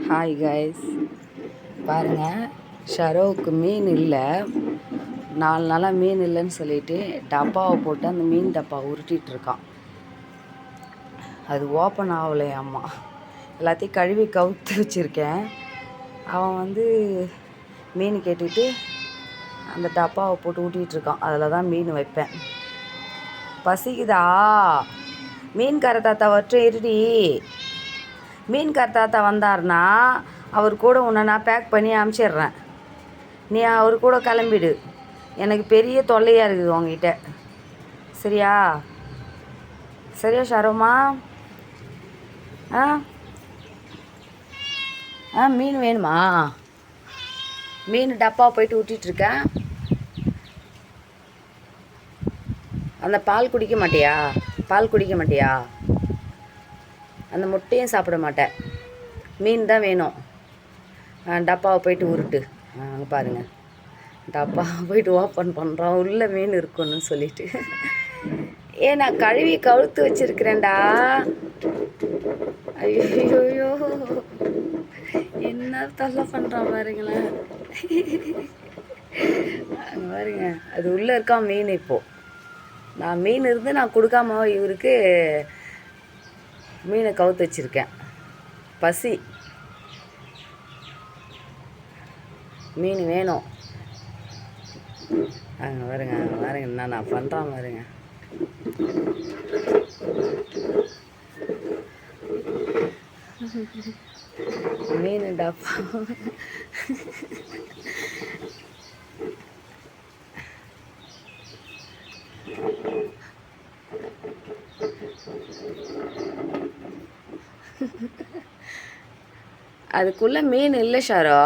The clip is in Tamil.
ஹாய் கைஸ், பாருங்கள், ஷரோவுக்கு மீன் இல்லை. 4 நாளாக மீன் இல்லைன்னு சொல்லிட்டு டப்பாவை போட்டு அந்த மீன் டப்பா உருட்டிகிட்ருக்கான். அது ஓப்பன் ஆகலையாம்மா. எல்லாத்தையும் கழுவி கவுத்து வச்சுருக்கேன். அவன் மீன் கேட்டுட்டு அந்த டப்பாவை போட்டு ஊட்டிகிட்ருக்கான். அதில் தான் மீன் வைப்பேன். பசிக்குதா? மீன்கார தாத்தா வட்டும் இருடி. மீன்கார தாத்தா வந்தார்னா அவர் கூட உன்னை நான் பேக் பண்ணி அனுப்பிச்சிட்றேன். நீ அவர் கூட கிளம்பிடு. எனக்கு பெரிய தொல்லையாக இருக்குது உங்ககிட்ட. சரியா? சரியா ஷரோமா? மீன் வேணுமா? மீன் டப்பா போயிட்டு ஊட்டிகிட்ருக்கேன். அந்த பால் குடிக்க மாட்டியா? அந்த முட்டையும் சாப்பிட மாட்டேன். மீன் தான் வேணும். டப்பாவை போயிட்டு உருட்டு. அங்கே பாருங்கள், டப்பாவை போயிட்டு ஓப்பன் பண்ணுறான். உள்ளே மீன் இருக்குன்னு சொல்லிட்டு. நான் கழுவி கவுத்து வச்சுருக்கிறேன்டா. ஐயோ, என்ன தொல்லை பண்ணுறான் பாருங்களேன். அங்கே பாருங்க, அது உள்ளே இருக்கான் மீன். இப்போது நான் மீன் இருந்து நான் கொடுக்காம இவருக்கு மீனை கவுத்து வச்சுருக்கேன். பசி, மீன் வேணும். அங்கே பாருங்க என்ன நான் பண்ணுறான் பாருங்க. மீன் டப்பா அதுக்குள்ளே மீன் இல்லை ஷாரோ.